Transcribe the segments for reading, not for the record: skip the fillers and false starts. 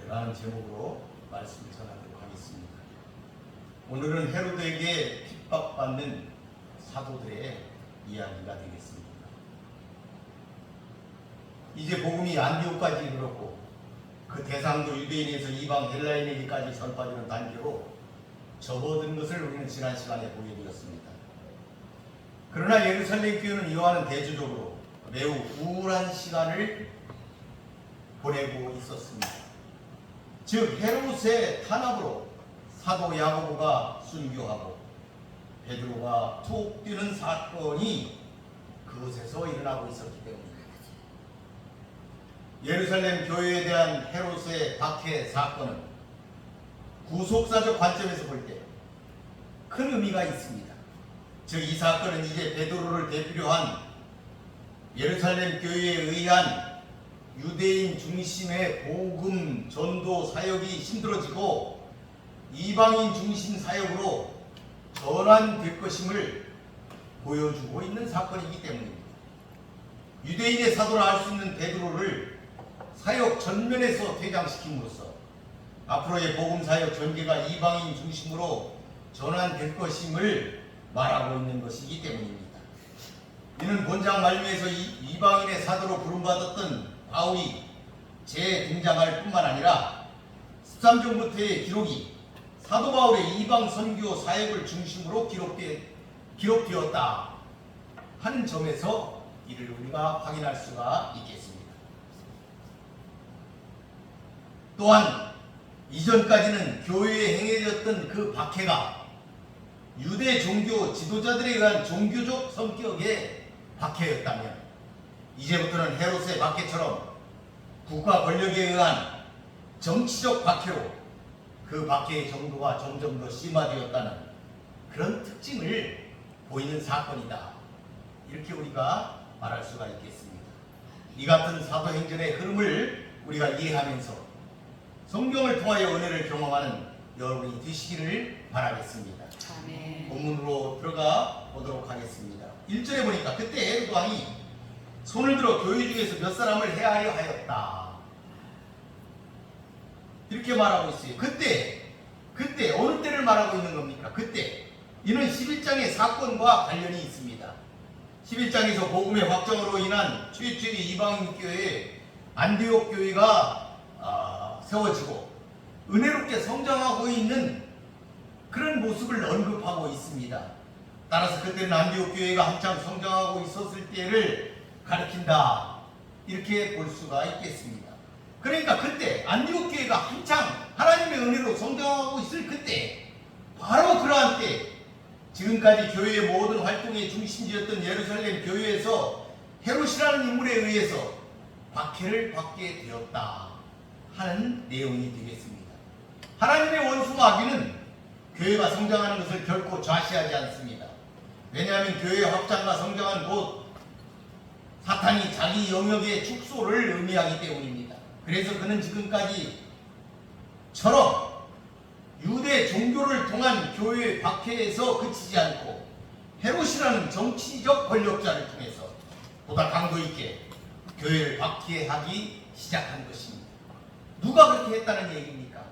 라는 제목으로 말씀을 전하도록 하겠습니다. 오늘은 헤로데에게 핍박받는 사도들의 이야기가 되겠습니다. 이제 복음이 안디옥까지 이르렀고 그 대상도 유대인에서 이방 헬라인에게까지 전파되는 단계로 접어든 것을 우리는 지난 시간에 보게 되었습니다. 그러나 예루살렘 교회는 이와는 대조적으로 매우 우울한 시간을 보내고 있었습니다. 즉 헤롯의 탄압으로 사도 야고보가 순교하고 베드로가 툭 뛰는 사건이 그곳에서 일어나고 있었기 때문입니다. 예루살렘 교회에 대한 헤롯의 박해 사건은 구속사적 관점에서 볼 때 큰 의미가 있습니다. 즉 이 사건은 이제 베드로를 대표로 한 예루살렘 교회에 의한 유대인 중심의 복음 전도 사역이 힘들어지고 이방인 중심 사역으로 전환될 것임을 보여주고 있는 사건이기 때문입니다. 유대인의 사도라 할 수 있는 베드로를 사역 전면에서 퇴장시킴으로써 앞으로의 복음 사역 전개가 이방인 중심으로 전환될 것임을 말하고 있는 것이기 때문입니다. 이는 본장 말미에서 이방인의 사도로 부름받았던 바울이 재등장할 뿐만 아니라 13장부터의 기록이 사도 바울의 이방 선교 사역을 중심으로 기록되었다 하는 점에서 이를 우리가 확인할 수가 있겠습니다. 또한 이전까지는 교회에 행해졌던 그 박해가 유대 종교 지도자들에 의한 종교적 성격의 박해였다면 이제부터는 헤롯의 박해처럼 국가 권력에 의한 정치적 박해로 그 박해의 정도가 점점 더 심화되었다는 그런 특징을 보이는 사건이다. 이렇게 우리가 말할 수가 있겠습니다. 이 같은 사도행전의 흐름을 우리가 이해하면서 성경을 통하여 은혜를 경험하는 여러분이 되시기를 바라겠습니다. 아멘. 본문으로 들어가 보도록 하겠습니다. 1절에 보니까 그때 헤롯 왕이 손을 들어 교회 중에서 몇 사람을 해하려 하였다. 이렇게 말하고 있어요. 그때 어느 때를 말하고 있는 겁니까? 그때 이는 11장의 사건과 관련이 있습니다. 11장에서 복음의 확정으로 인한 최초의 이방인 교회 안디옥 교회가 세워지고 은혜롭게 성장하고 있는 그런 모습을 언급하고 있습니다. 따라서 그때는 안디옥 교회가 한참 성장하고 있었을 때를 가리킨다. 이렇게 볼 수가 있겠습니다. 그러니까 그때 안디옥 교회가 한창 하나님의 은혜로 성장하고 있을 그때 바로 그러한 때 지금까지 교회의 모든 활동의 중심지였던 예루살렘 교회에서 헤롯이라는 인물에 의해서 박해를 받게 되었다 하는 내용이 되겠습니다. 하나님의 원수 마귀는 교회가 성장하는 것을 결코 좌시하지 않습니다. 왜냐하면 교회의 확장과 성장은 곧 사탄이 자기 영역의 축소를 의미하기 때문입니다. 그래서 그는 지금까지처럼 유대 종교를 통한 교회의 박해에서 그치지 않고 헤롯이라는 정치적 권력자를 통해서 보다 강도 있게 교회를 박해하기 시작한 것입니다. 누가 그렇게 했다는 얘기입니까?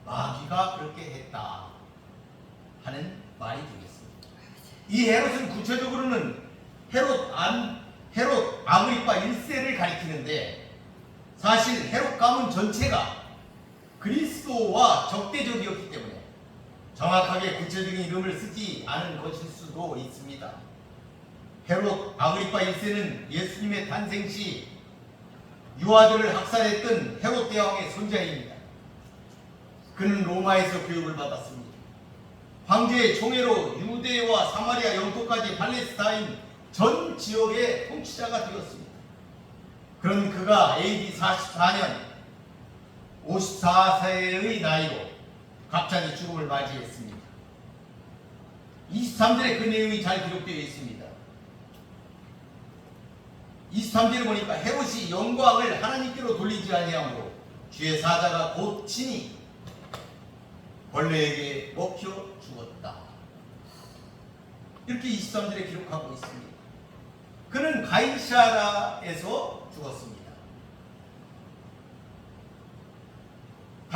마귀가 그렇게 했다 하는 말이 되겠습니다. 이 헤롯은 구체적으로는 헤롯 아그리파 1세를 가리키는데 사실 헤롯 가문 전체가 그리스도와 적대적이었기 때문에 정확하게 구체적인 이름을 쓰지 않은 것일 수도 있습니다. 헤롯 아그리파 1세는 예수님의 탄생 시 유아들을 학살했던 헤롯 대왕의 손자입니다. 그는 로마에서 교육을 받았습니다. 황제의 총애로 유대와 사마리아 영토까지 팔레스타인 전 지역의 통치자가 되었습니다. 그런 그가 AD 44년 54세의 나이로 갑자기 죽음을 맞이했습니다. 23절에 그 내용이 잘 기록되어 있습니다. 23절에 보니까 헤롯이 영광을 하나님께로 돌리지 아니하므로 주의 사자가 곧 친히 벌레에게 먹혀 죽었다. 이렇게 23절에 기록하고 있습니다. 그는 가이사라에서 죽었습니다.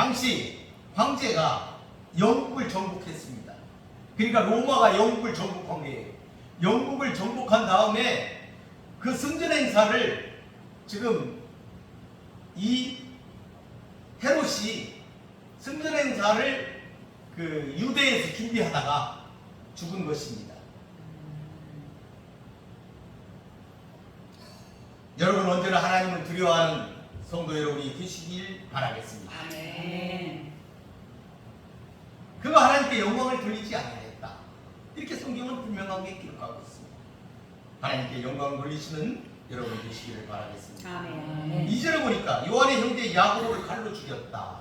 당시 황제가 영국을 정복했습니다. 그러니까 로마가 영국을 정복한 거예요. 영국을 정복한 다음에 그 승전 행사를 지금 이 헤롯이 승전 행사를 그 유대에서 준비하다가 죽은 것입니다. 여러분 언제나 하나님을 두려워하는 성도 여러분이 되시길 바라겠습니다. 아멘. 그가 하나님께 영광을 돌리지 아니하였다. 이렇게 성경은 분명하게 기록하고 있습니다. 하나님께 영광을 돌리시는 여러분 되시기를 바라겠습니다. 아멘. 2절에 보니까 요한의 형제 야고보를 칼로 죽였다.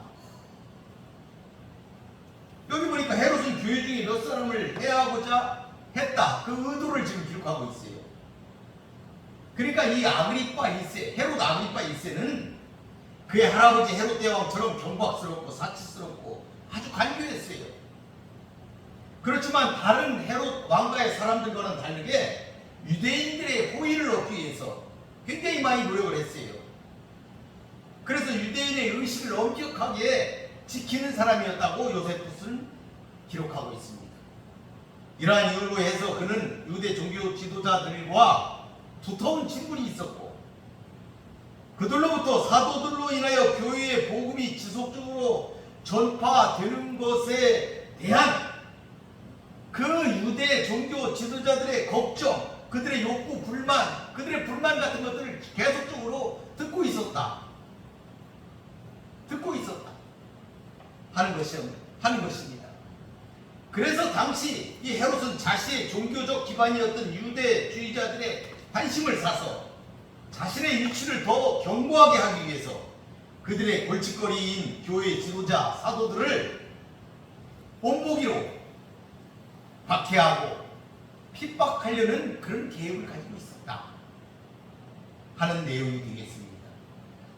여기 보니까 헤롯은 교회 중에 몇 사람을 해하고자 했다. 그 의도를 지금 기록하고 있어요. 그러니까 이 아그리파 1세, 헤롯 아그리파 1세는 그의 할아버지 헤롯 대왕처럼 경박스럽고 사치스럽고 아주 간교했어요. 그렇지만 다른 헤롯 왕가의 사람들과는 다르게 유대인들의 호의를 얻기 위해서 굉장히 많이 노력을 했어요. 그래서 유대인의 의식을 엄격하게 지키는 사람이었다고 요세푸스는 기록하고 있습니다. 이러한 이유로 해서 그는 유대 종교 지도자들과 두터운 친분이 있었고 그들로부터 사도들로 인하여 교회의 복음이 지속적으로 전파되는 것에 대한 그 유대 종교 지도자들의 걱정, 그들의 욕구, 불만, 그들의 불만 같은 것들을 계속적으로 듣고 있었다. 하는 것입니다. 그래서 당시 이 헤롯은 자신의 종교적 기반이었던 유대주의자들의 관심을 사서 자신의 위치를 더 견고하게 하기 위해서 그들의 골칫거리인 교회 지도자 사도들을 본보기로 박해하고 핍박하려는 그런 계획을 가지고 있었다 하는 내용이 되겠습니다.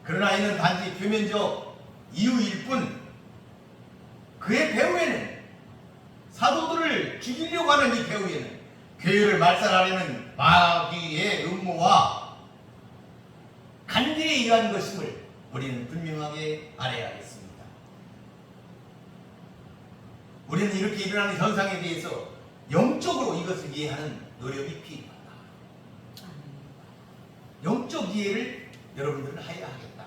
그러나 이는 단지 표면적 이유일 뿐 그의 배후에는 사도들을 죽이려고 하는 이 배후에는 교회를 말살하려는 마귀의 음모와 간계에 의한 것임을 우리는 분명하게 알아야겠습니다. 우리는 이렇게 일어나는 현상에 대해서 영적으로 이것을 이해하는 노력이 필요하다. 영적 이해를 여러분들은 해야 하겠다.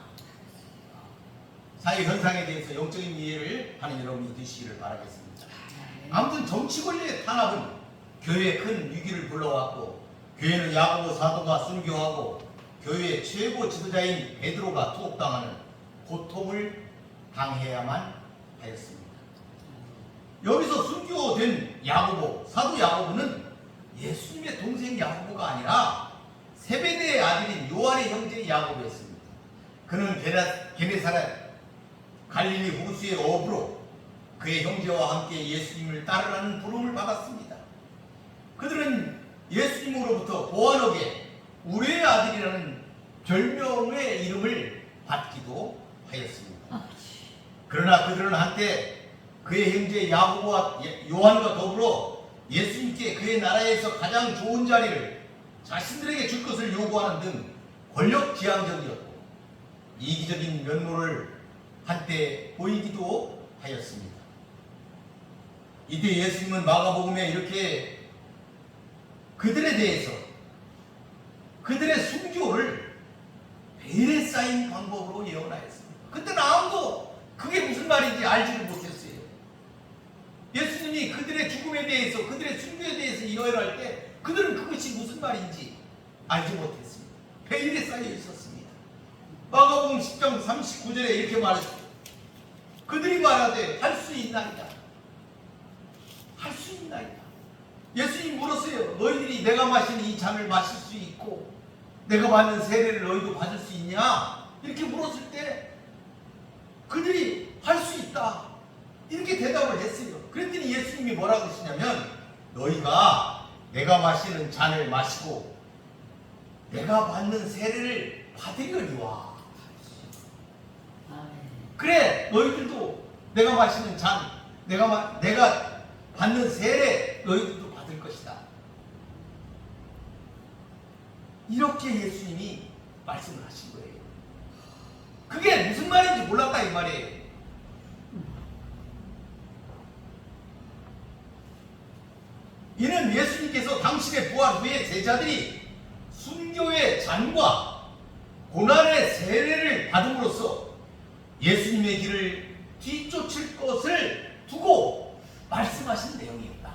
사회 현상에 대해서 영적인 이해를 하는 여러분이 되시기를 바라겠습니다. 아무튼 정치 권력의 탄압은 교회에 큰 위기를 불러왔고 교회는 야고보 사도가 순교하고 교회의 최고 지도자인 베드로가 투옥당하는 고통을 당해야만 하였습니다. 여기서 순교된 야고보, 사도 야고보는 예수님의 동생 야고보가 아니라 세베대의 아들인 요한의 형제 야고보였습니다. 그는 게네사렛 갈릴리 호수의 어부로 그의 형제와 함께 예수님을 따르라는 부름을 받았습니다. 그들은 예수님으로부터 보안하게 우리의 아들이라는 별명의 이름을 받기도 하였습니다. 그러나 그들은 한때 그의 형제 야고보와 요한과 더불어 예수님께 그의 나라에서 가장 좋은 자리를 자신들에게 줄 것을 요구하는 등 권력지향적이었고 이기적인 면모를 한때 보이기도 하였습니다. 이때 예수님은 마가복음에 이렇게 그들에 대해서 그들의 순교를 베일에 쌓인 방법으로 예언하였습니다. 그때는 아무도 그게 무슨 말인지 알지를 못했어요. 예수님이 그들의 죽음에 대해서 그들의 순교에 대해서 예언할 때 그들은 그것이 무슨 말인지 알지 못했습니다. 베일에 쌓여 있었습니다. 마가복음 10장 39절에 이렇게 말했어요. 그들이 말하되 할 수 있나이다. 할 수 있나이다. 예수님 물었어요. 너희들이 내가 마시는 이 잔을 마실 수 있고 내가 받는 세례를 너희도 받을 수 있냐? 이렇게 물었을 때 그들이 할 수 있다. 이렇게 대답을 했어요. 그랬더니 예수님이 뭐라고 하시냐면 너희가 내가 마시는 잔을 마시고 내가 받는 세례를 받으려니와. 그래 너희들도 내가 마시는 잔 내가 받는 세례 너희들도 받을 것이다. 이렇게 예수님이 말씀을 하신 거예요. 그게 무슨 말인지 몰랐다 이 말이에요. 당신의 부활 후에 제자들이 순교의 잔과 고난의 세례를 받음으로써 예수님의 길을 뒤쫓을 것을 두고 말씀하신 내용이었다.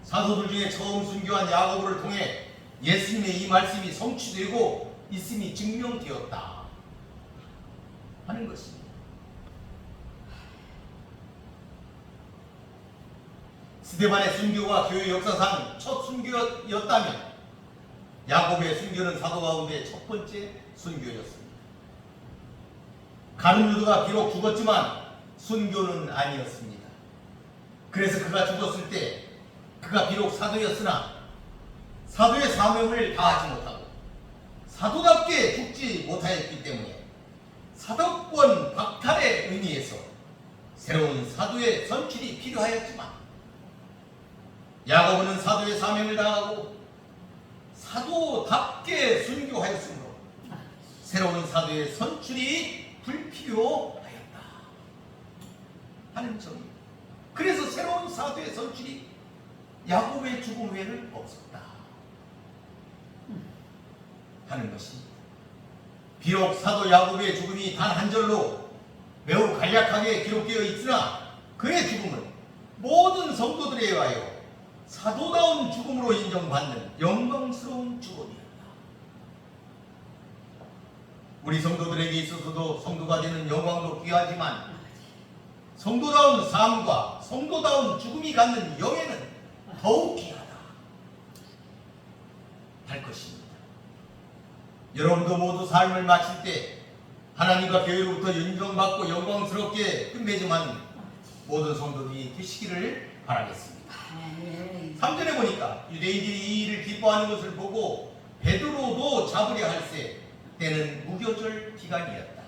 사도들 중에 처음 순교한 야고보를 통해 예수님의 이 말씀이 성취되고 있음이 증명되었다 하는 것입니다. 스데반의 순교가 교회 역사상 첫 순교였다면 야고보의 순교는 사도 가운데 첫 번째 순교였습니다. 가룟 유다가 비록 죽었지만 순교는 아니었습니다. 그래서 그가 죽었을 때 그가 비록 사도였으나 사도의 사명을 다하지 못하고 사도답게 죽지 못하였기 때문에 사도권 박탈의 의미에서 새로운 사도의 선출이 필요하였지만 야고보는 사도의 사명을 다하고 사도답게 순교하였으므로 새로운 사도의 선출이 불필요하였다 하는 점입니다. 그래서 새로운 사도의 선출이 야고보의 죽음 외에는 없었다 하는 것입니다. 비록 사도 야고보의 죽음이 단 한 절로 매우 간략하게 기록되어 있으나 그의 죽음은 모든 성도들에 의하여 사도다운 죽음으로 인정받는 영광스러운 죽음이었다. 우리 성도들에게 있어서도 성도가 되는 영광도 귀하지만 성도다운 삶과 성도다운 죽음이 갖는 영예는 더욱 귀하다 할 것입니다. 여러분도 모두 삶을 마칠 때 하나님과 교회로부터 인정받고 영광스럽게 끝맺음한 모든 성도들이 되시기를 바라겠습니다. 3절에 보니까 유대인들이 이 일을 기뻐하는 것을 보고 베드로도 잡으려 할세 때는 무교절 기간이었다.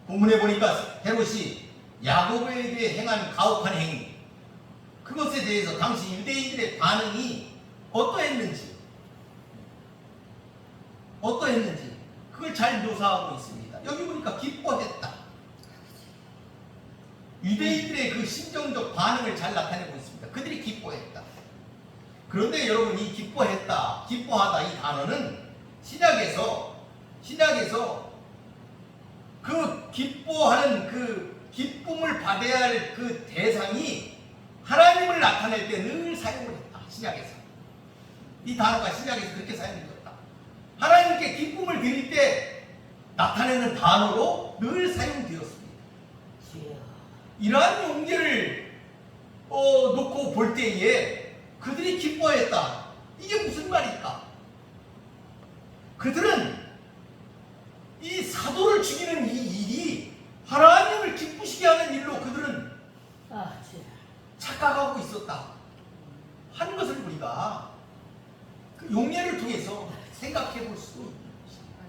본문에 보니까 헤롯이 야고보에게 행한 가혹한 행위, 그것에 대해서 당시 유대인들의 반응이 어떠했는지 그걸 잘 묘사하고 있습니다. 여기 보니까 기뻐했다. 유대인들의 그 심정적 반응을 잘 나타내고 있습니다. 그들이 기뻐했다. 그런데 여러분, 이 기뻐했다, 기뻐하다 이 단어는 신약에서 그 기뻐하는 그 기쁨을 받아야 할 그 대상이 하나님을 나타낼 때 늘 사용을 했다. 신약에서 이 단어가 신약에서 그렇게 사용되었다. 하나님께 기쁨을 드릴 때 나타내는 단어로 늘 사용되었습니다. 이러한 용기를 놓고 볼 때에 그들이 기뻐했다. 이게 무슨 말일까? 그들은 이 사도를 죽이는 이 일이 하나님을 기쁘시게 하는 일로 그들은 착각하고 있었다 하는 것을 우리가 그 용례를 통해서 생각해 볼 수 있는 것입니다.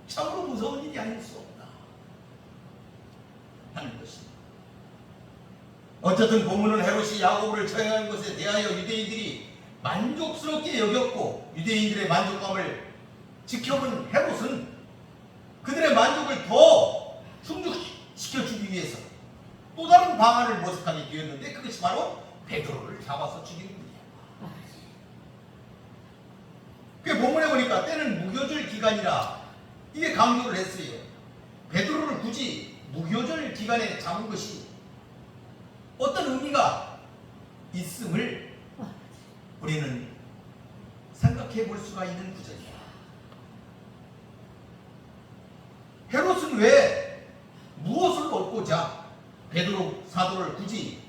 참으로 무서운 일이 아닐 수 없다 하는 것입니다. 어쨌든 본문은 헤롯이 야고보를 처형한 것에 대하여 유대인들이 만족스럽게 여겼고 유대인들의 만족감을 지켜본 헤롯은 그들의 만족을 더 충족시켜주기 위해서 또 다른 방안을 모색하게 되었는데 그것이 바로 베드로를 잡아서 죽이는 일이야. 그 본문에 보니까 때는 무교절 기간이라 이게 강조를 했어요. 베드로를 굳이 무교절 기간에 잡은 것이 어떤 의미가 있음을 우리는 생각해 볼 수가 있는 구절이야. 헤롯은 왜 무엇을 얻고자 베드로 사도를 굳이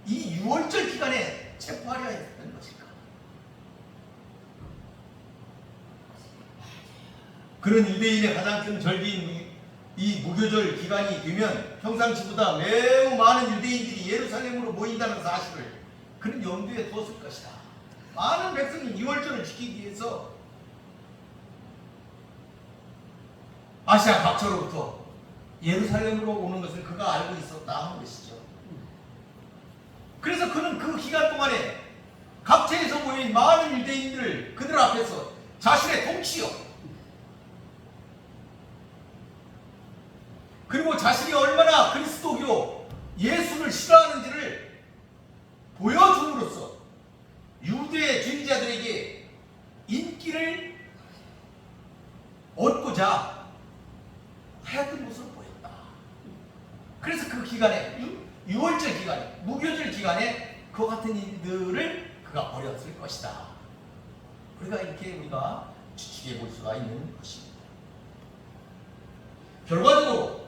이 6월절 기간에 체포하려 했던 것일까? 그런 유대인의 가장 큰 절기인 이 무교절 기간이 되면 평상시보다 매우 많은 유대인들이 예루살렘으로 모인다는 사실을 그는 염두에 두었을 것이다. 많은 백성이 6월절을 지키기 위해서 아시아 각처로부터 예루살렘으로 오는 것을 그가 알고 있었다 하는 것이죠. 그래서 그는 그 기간 동안에 각처에서 모인 많은 유대인들을 그들 앞에서 자신의 통치요 그리고 자신이 얼마나 그리스도교 예수를 싫어하는지를 보여줌으로써 유대주의자들에게 인기를 얻고자 하였던 모습을 보였다. 그래서 그 기간에 유월절 기간에 무교절 기간에 그 같은 일들을 그가 버렸을 것이다. 우리가 이렇게 우리가 추측해 볼 수가 있는 것입니다. 결과적으로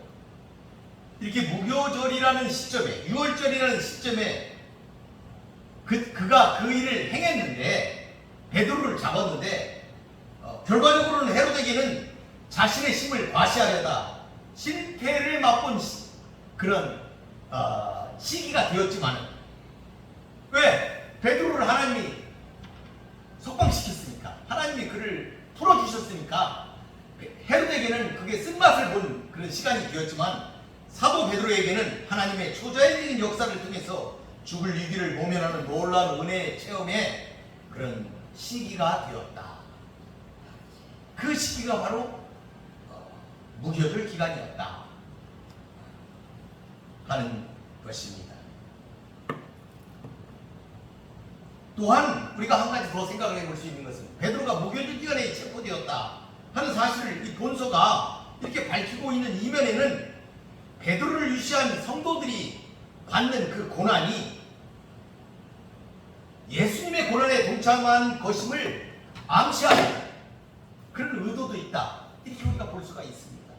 이렇게 무교절이라는 시점에 유월절이라는 시점에 그가 그 일을 행했는데 베드로를 잡았는데 결과적으로는 헤로데기는 자신의 힘을 과시하려다 실패를 맛본 그런 시기가 되었지만 왜? 베드로를 하나님이 석방시켰으니까 하나님이 그를 풀어주셨으니까 헤로데기는 그게 쓴맛을 본 그런 시간이 되었지만 사도 베드로에게는 하나님의 초자연적인 역사를 통해서 죽을 위기를 모면하는 놀라운 은혜의 체험에 그런 시기가 되었다. 그 시기가 바로 무교절 기간이었다 하는 것입니다. 또한 우리가 한 가지 더 생각을 해볼 수 있는 것은 베드로가 무교절 기간에 체포되었다 하는 사실을 이 본서가 이렇게 밝히고 있는 이면에는 베드로를 유시한 성도들이 받는 그 고난이 예수님의 고난에 동참한 것임을 암시하는 그런 의도도 있다. 이렇게 우리가 볼 수가 있습니다.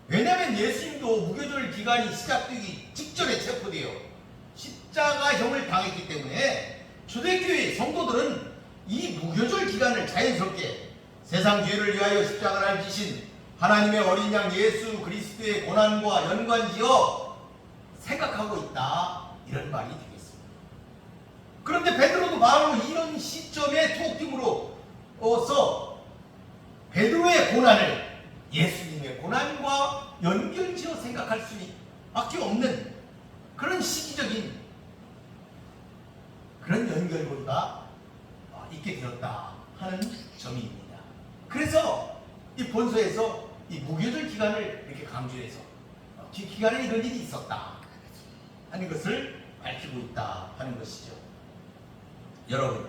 왜냐하면 예수님도 무교절 기간이 시작되기 직전에 체포되어 십자가형을 당했기 때문에 초대교회 성도들은 이 무교절 기간을 자연스럽게 세상 죄를 위하여 십자가를 지신 하나님의 어린 양 예수 그리스도의 고난과 연관지어 생각하고 있다. 이런 말이 되겠습니다. 그런데 베드로도 바로 이런 시점에 톡팀으로서 베드로의 고난을 예수님의 고난과 연결지어 생각할 수밖에 없는 그런 시기적인 그런 연결고리가 있게 되었다 하는 점입니다. 그래서 이 본서에서 이 무교절 기간을 이렇게 강조해서 그 기간에 이런 일이 있었다 하는 것을 밝히고 있다 하는 것이죠. 여러분,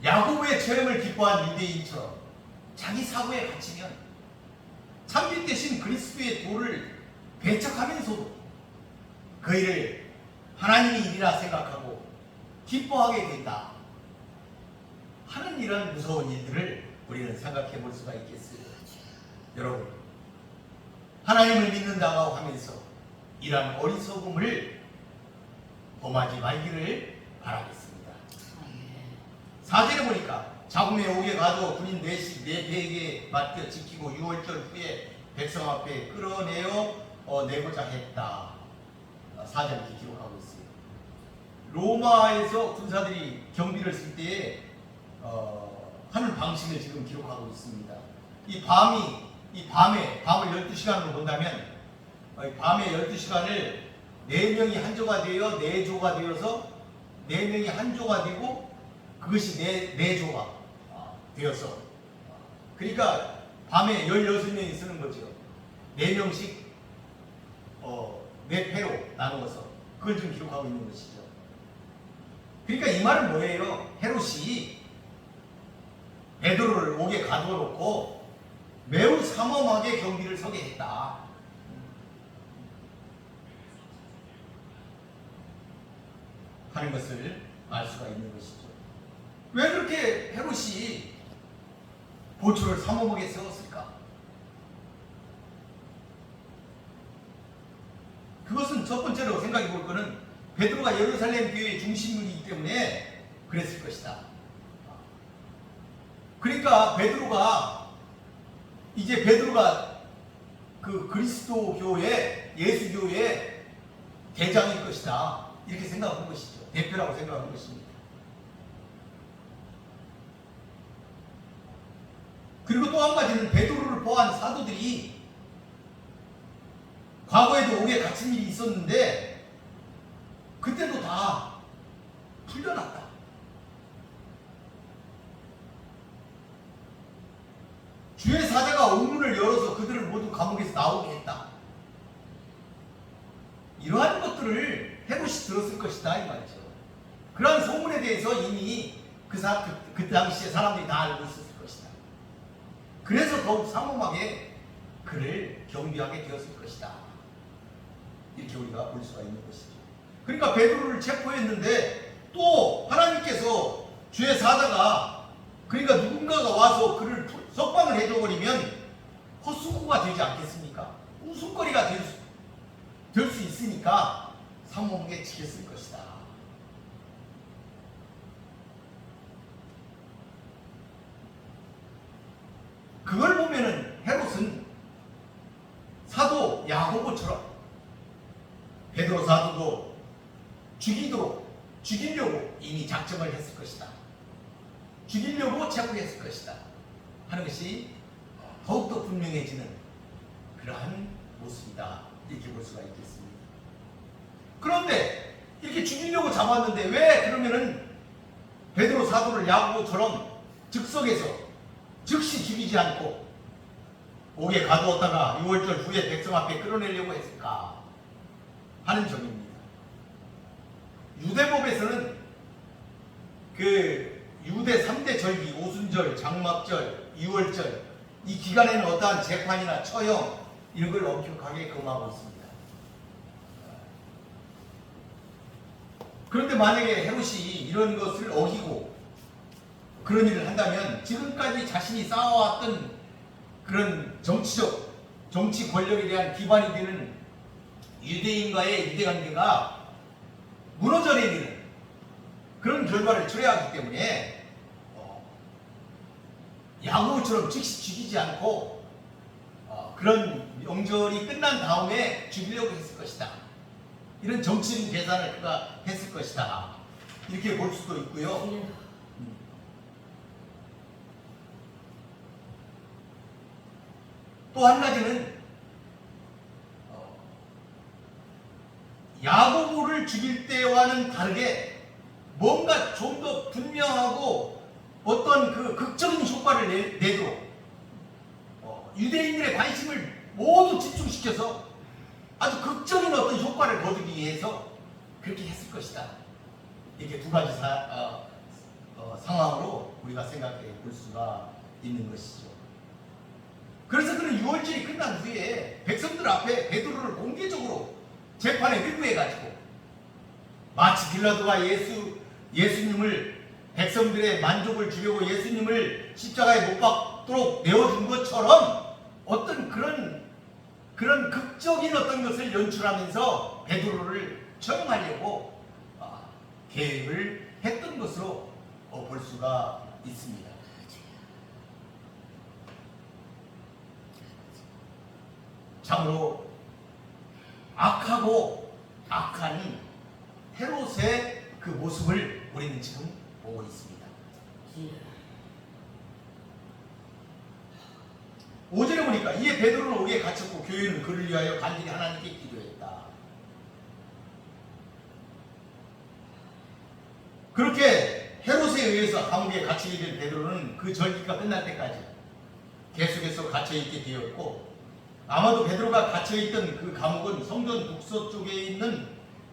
야고보의 체험을 기뻐한 유대인처럼 자기 사고에 갇히면 참빛 대신 그리스도의 도를 배척하면서도 그 일을 하나님의 일이라 생각하고 기뻐하게 된다 하는 이런 무서운 일들을 우리는 생각해 볼 수가 있겠어요. 여러분, 하나님을 믿는다고 하면서 이러한 어리석음을 범하지 말기를 바라겠습니다. 4절에 보니까 자금에 옥에 가도 군인 넷이 내 배에게 맡겨 지키고 6월절 후에 백성 앞에 끌어내어 내고자 했다. 4절 이렇게 기록하고 있어요. 로마에서 군사들이 경비를 쓸 때에 하는 방식을 지금 기록하고 있습니다. 밤을 12시간으로 본다면 밤에 12시간을 4명이 한 조가 되어 4조가 되어서 4명이 한 조가 되고 그것이 4조가 되어서 그러니까 밤에 16명이 쓰는 거죠. 4명씩 4패로 나누어서 그걸 좀 기록하고 있는 것이죠. 그러니까 이 말은 뭐예요? 헤롯이 베드로를 옥에 가둬놓고 매우 삼엄하게 경비를 서게 했다 하는 것을 알 수가 있는 것이죠. 왜 그렇게 헤롯이 보초를 삼엄하게 세웠을까? 그것은 첫 번째로 생각해 볼 것은 베드로가 예루살렘 교회의 중심이기 때문에 그랬을 것이다. 그러니까 베드로가 그 그리스도 교회, 예수 교회의 대장일 것이다. 이렇게 생각한 것이죠. 대표라고 생각한 것입니다. 그리고 또 한 가지는 베드로를 포함한 사도들이 과거에도 옥에 갇힌 일이 있었는데 그때도 다 풀려났다. 주의 사자가 감옥에서 나오게 했다. 이러한 것들을 헤롯이 들었을 것이다 이 말이죠. 그러한 소문에 대해서 이미 그 당시에 사람들이 다 알고 있었을 것이다. 그래서 더욱 삼엄하게 그를 경비하게 되었을 것이다. 이렇게 우리가 볼 수가 있는 것이죠. 그러니까 베드로를 체포했는데 또 하나님께서 주의 사자가 그러니까 누군가가 와서 그를 석방을 해줘버리면 헛수고가 되지 않겠습니까? 웃음거리가 될 수 있으니까 삼엄하게 지켰을 것이다. 그걸 보면은 헤롯은 사도 야고보처럼 베드로 사도도 죽이려고 이미 작정을 했을 것이다. 죽이려고 체포했을 것이다 하는 것이 더욱더 분명해지는 그러한 모습이다. 이렇게 볼 수가 있겠습니다. 그런데 이렇게 죽이려고 잡았는데 왜 그러면은 베드로 사도를 야고보처럼 즉석에서 즉시 죽이지 않고 옥에 가두었다가 6월절 후에 백성 앞에 끌어내려고 했을까 하는 점입니다. 유대법에서는 그 유대 3대 절기, 오순절, 장막절, 6월절 이 기간에는 어떠한 재판이나 처형 이런 걸 엄격하게 금하고 있습니다. 그런데 만약에 헤롯이 이런 것을 어기고 그런 일을 한다면 지금까지 자신이 쌓아왔던 그런 정치 권력에 대한 기반이 되는 유대인과의 유대관계가 무너져 내리는 그런 결과를 초래하기 때문에 야고보처럼 즉시 죽이지 않고 그런 명절이 끝난 다음에 죽이려고 했을 것이다. 이런 정치적인 계산을 그가 했을 것이다. 이렇게 볼 수도 있고요. 또 한 가지는 야고보를 죽일 때와는 다르게 뭔가 좀 더 분명하고 어떤 그 극적인 효과를 내도록 유대인들의 관심을 모두 집중시켜서 아주 극적인 어떤 효과를 거두기 위해서 그렇게 했을 것이다. 이렇게 두 가지 상황으로 우리가 생각해 볼 수가 있는 것이죠. 그래서 그는 6월절이 끝난 후에 백성들 앞에 베드로를 공개적으로 재판에 회부해가지고 마치 빌라도가 예수님을 백성들의 만족을 주려고 예수님을 십자가에 못 박도록 내어준 것처럼 어떤 그런 극적인 어떤 것을 연출하면서 베드로를 처형하려고 계획을 했던 것으로 볼 수가 있습니다. 참으로 악하고 악한 헤롯의 그 모습을 우리는 지금 보고 있습니다. 5절에 보니까 이에 베드로는 옥에 갇혔고 교회는 그를 위하여 간절히 하나님께 기도했다. 그렇게 헤롯에 의해서 감옥에 갇히게 된 베드로는 그 절기가 끝날 때까지 계속해서 갇혀있게 되었고 아마도 베드로가 갇혀있던 그 감옥은 성전 북서쪽에 있는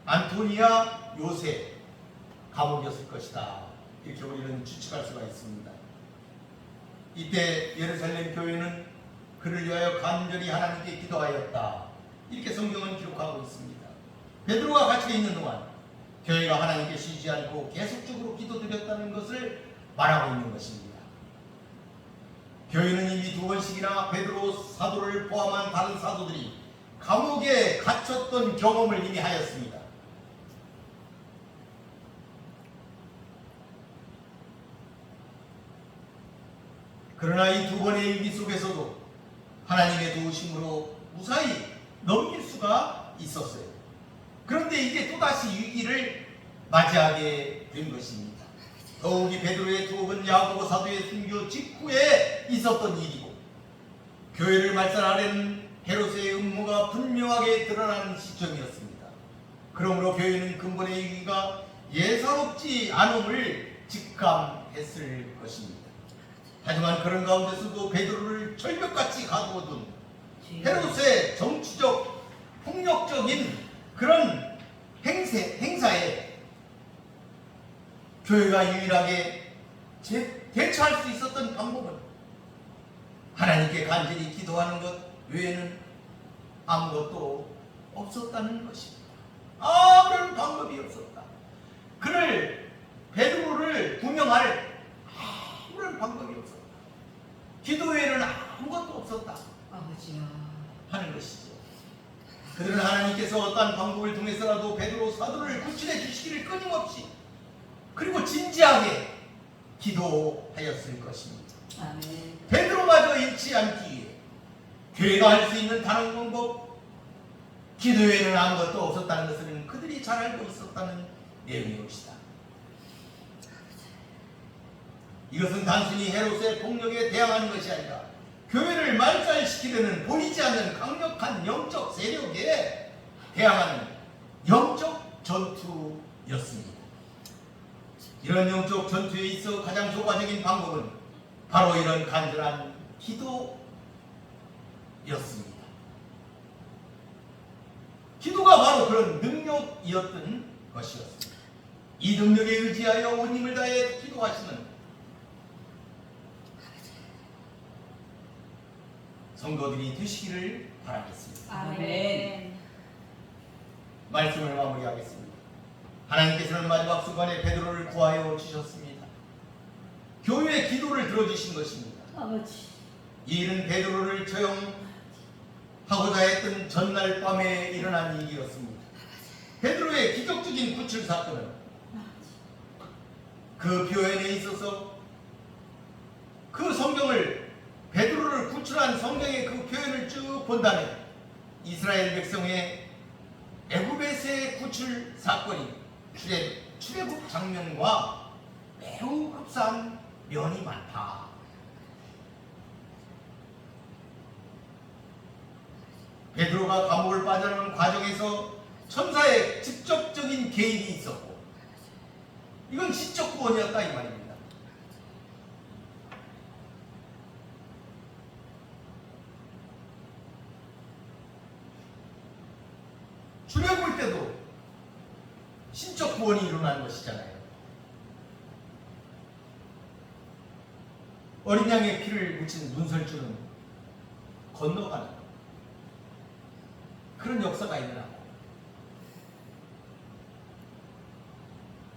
안토니아 요새 감옥이었을 것이다. 이렇게 우리는 추측할 수가 있습니다. 이때 예루살렘 교회는 그를 위하여 간절히 하나님께 기도하였다. 이렇게 성경은 기록하고 있습니다. 베드로가 갇혀 있는 동안 교회가 하나님께 쉬지 않고 계속적으로 기도드렸다는 것을 말하고 있는 것입니다. 교회는 이미 2번씩이나 베드로 사도를 포함한 다른 사도들이 감옥에 갇혔던 경험을 이미 하였습니다. 그러나 이 2번의 위기 속에서도 하나님의 도우심으로 무사히 넘길 수가 있었어요. 그런데 이제 또다시 위기를 맞이하게 된 것입니다. 더욱이 베드로의 투옥은 야고보 사도의 순교 직후에 있었던 일이고 교회를 말살하려는 헤롯의 음모가 분명하게 드러나는 시점이었습니다. 그러므로 교회는 근본의 위기가 예사롭지 않음을 직감했을 것입니다. 하지만 그런 가운데서도 베드로를 철벽같이 가두어둔 헤롯의 정치적 폭력적인 그런 행사에 교회가 유일하게 대처할 수 있었던 방법은 하나님께 간절히 기도하는 것 외에는 아무것도 없었다는 것입니다. 아무런 방법이 없었다. 그를 베드로를 구명할 아무런 방법이 없었다. 기도 외에는 아무것도 없었다 아버지야. 하는 것이죠. 그들은 하나님께서 어떠한 방법을 통해서라도 베드로 사도를 구출해 주시기를 끊임없이 그리고 진지하게 기도하였을 것입니다. 아멘. 베드로마저 잃지 않기 위해 교회가 할 수 있는 다른 방법, 기도 외에는 아무것도 없었다는 것은 그들이 잘 알고 있었다는 내용이옵시다. 이것은 단순히 헤롯의 폭력에 대항하는 것이 아니라 교회를 말살시키려는 보이지 않는 강력한 영적 세력에 대항하는 영적 전투였습니다. 이런 영적 전투에 있어 가장 효과적인 방법은 바로 이런 간절한 기도였습니다. 기도가 바로 그런 능력이었던 것이었습니다. 이 능력에 의지하여 온 힘을 다해 기도하시는 성도들이 되시기를 바라겠습니다. 아멘. 말씀을 마무리하겠습니다. 하나님께서는 마지막 순간에 베드로를 구하여 주셨습니다. 교회의 기도를 들어주신 것입니다. 아버지. 이 일은 베드로를 처형하고자 했던 전날 밤에 일어난 일이었습니다. 베드로의 기적적인 구출 사건은 그 표현에 있어서 그 성경을 베드로를 구출한 성경의 그 표현을 쭉 본다면 이스라엘 백성의 애굽에서의 구출 사건이 출애굽 장면과 매우 흡사한 면이 많다. 베드로가 감옥을 빠져나오는 과정에서 천사의 직접적인 개입이 있었고 이건 시적 구원이었다 이 말입니다. 출애굽 때도 신적 구원이 일어난 것이잖아요. 어린 양의 피를 묻힌 문설주는 건너가는 그런 역사가 일어나고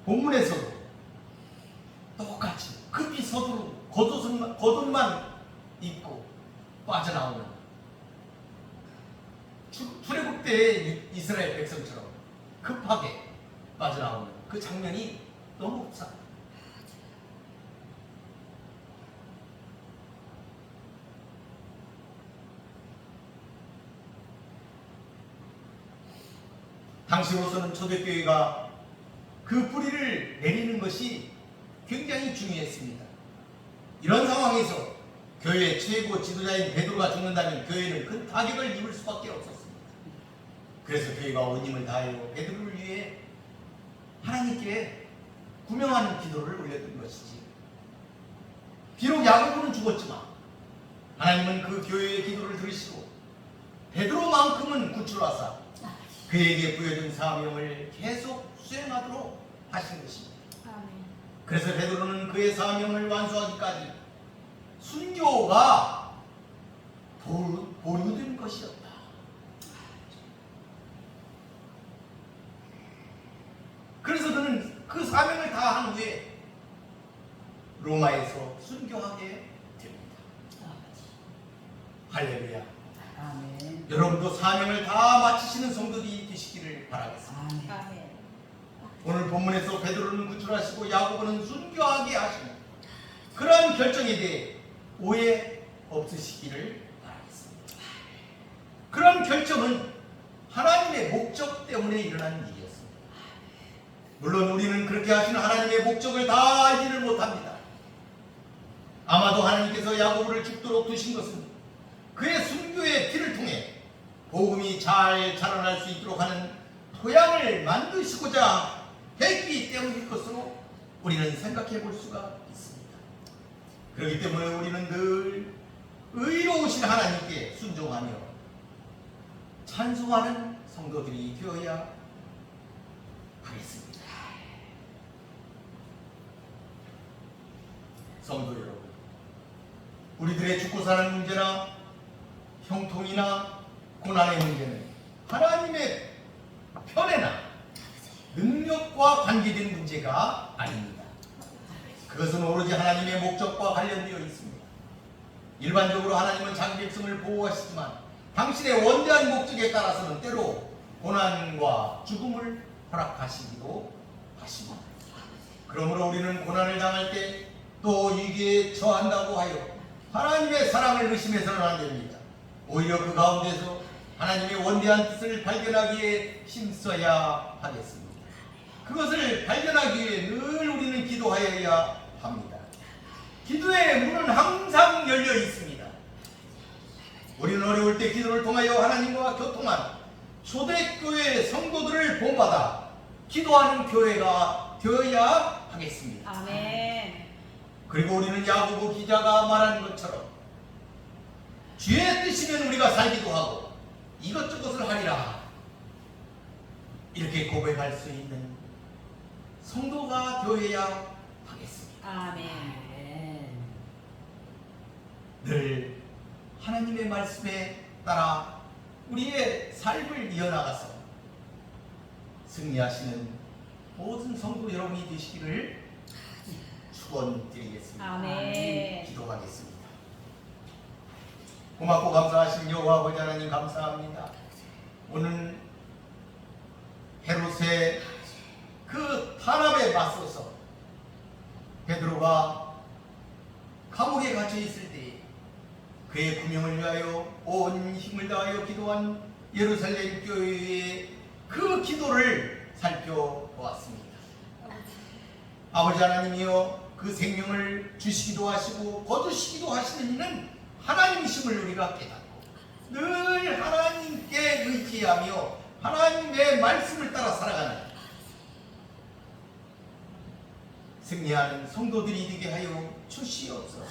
본문에서도 똑같이 급히 서두르 겉옷만 입고 빠져나오는 출애굽 때의 이스라엘 백성처럼 급하게 빠져나오는 그 장면이 너무 흡사합니다. 당시로서는 초대교회가 그 뿌리를 내리는 것이 굉장히 중요했습니다. 이런 상황에서 교회의 최고 지도자인 베드로가 죽는다면 교회는 큰 타격을 입을 수밖에 없었습니다. 그래서 교회가 온 힘을 다하여 베드로를 위해 하나님께 구명하는 기도를 올렸던 것이지. 비록 야고보는 죽었지만 하나님은 그 교회의 기도를 들으시고 베드로만큼은 구출하사 그에게 부여준 사명을 계속 수행하도록 하신 것입니다. 아멘. 그래서 베드로는 그의 사명을 완수하기까지 순교가 보류된 것이었다. 그래서 그는 그 사명을 다한 후에 로마에서 순교하게 됩니다. 할렐루야. 아멘. 여러분도 사명을 다 마치시는 성도들이 되시기를 바라겠습니다. 아멘. 오늘 본문에서 베드로는 구출하시고 야고보는 순교하게 하시는 그러한 결정에 대해 오해 없으시기를 바라겠습니다. 그런 결정은 하나님의 목적 때문에 일어난 일이었습니다. 물론 우리는 그렇게 하시는 하나님의 목적을 다 알지를 못합니다. 아마도 하나님께서 야고보를 죽도록 두신 것은 그의 순교의 피를 통해 복음이 잘 자라날 수 있도록 하는 토양을 만드시고자 했기 때문일 것으로 우리는 생각해 볼 수가 있습니다. 그렇기 때문에 우리는 늘 의로우신 하나님께 순종하며 찬송하는 성도들이 되어야 하겠습니다. 성도 여러분, 우리들의 죽고 사는 문제나 형통이나 고난의 문제는 하나님의 편애나 능력과 관계된 문제가 아닙니다. 그것은 오로지 하나님의 목적과 관련되어 있습니다. 일반적으로 하나님은 자기 백성을 보호하시지만 당신의 원대한 목적에 따라서는 때로 고난과 죽음을 허락하시기도 하십니다. 그러므로 우리는 고난을 당할 때 또 위기에 처한다고 하여 하나님의 사랑을 의심해서는 안 됩니다. 오히려 그 가운데서 하나님의 원대한 뜻을 발견하기에 힘써야 하겠습니다. 그것을 발견하기 위해 늘 우리는 기도하여야 합니다. 기도의 문은 항상 열려 있습니다. 우리는 어려울 때 기도를 통하여 하나님과 교통한 초대교회 성도들을 본받아 기도하는 교회가 되어야 하겠습니다. 아멘. 그리고 우리는 야고보 기자가 말한 것처럼 주의 뜻이면 우리가 살기도 하고 이것저것을 하리라 이렇게 고백할 수 있는 성도가 되어야 하겠습니다. 아멘. 늘 하나님의 말씀에 따라 우리의 삶을 이어나가서 승리하시는 모든 성도 여러분이 되시기를 축원드리겠습니다. 아멘. 기도하겠습니다. 고맙고 감사하신 여호와 아버지 하나님 감사합니다. 오늘 헤롯의 그 탄압에 맞서서 베드로가 감옥에 갇혀 있을 때 그의 구명을 위하여 온 힘을 다하여 기도한 예루살렘 교회의 그 기도를 살펴보았습니다. 아버지 하나님이여 그 생명을 주시기도 하시고 거두시기도 하시는 이는 하나님이심을 우리가 깨닫고 늘 하나님께 의지하며 하나님의 말씀을 따라 살아가는 승리하는 성도들이 되게 하여 주시옵소서.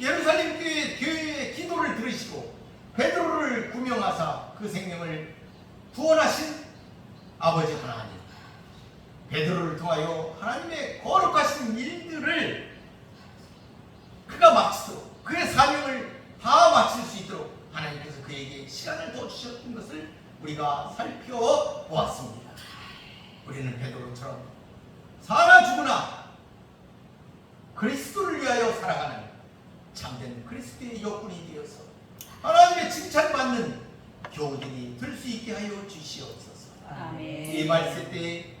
예루살렘 교회의 기도를 들으시고 베드로를 구명하사 그 생명을 구원하신 아버지 하나님, 베드로를 통하여 하나님의 거룩하신 일들을 그가 마치도록 그의 사명을 다 마칠 수 있도록 하나님께서 그에게 시간을 더 주셨던 것을 우리가 살펴보았습니다. 우리는 베드로처럼 살아 죽으나 그리스도를 위하여 살아가는 참된 그리스도의 여군이 되어서 하나님의 칭찬받는 교우들이 될 수 있게 하여 주시옵소서. 아멘. 이 말세 때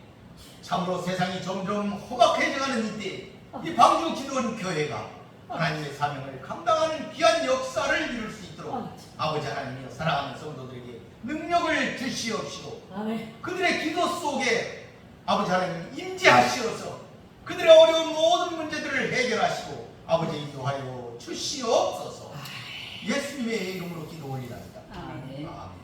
참으로 세상이 점점 험악해져가는 이때 이 방주 기도원 교회가 하나님의 사명을 감당하는 귀한 역사를 이룰 수 있도록 아버지 하나님이여 사랑하는 성도들에게 능력을 주시옵시고 아멘. 그들의 기도 속에 아버지 하나님 임재하시어서 그들의 어려운 모든 문제들을 해결하시고 아버지 인도하여 주시옵소서. 예수님의 이름으로 기도 올리나이다. 아멘. 아멘.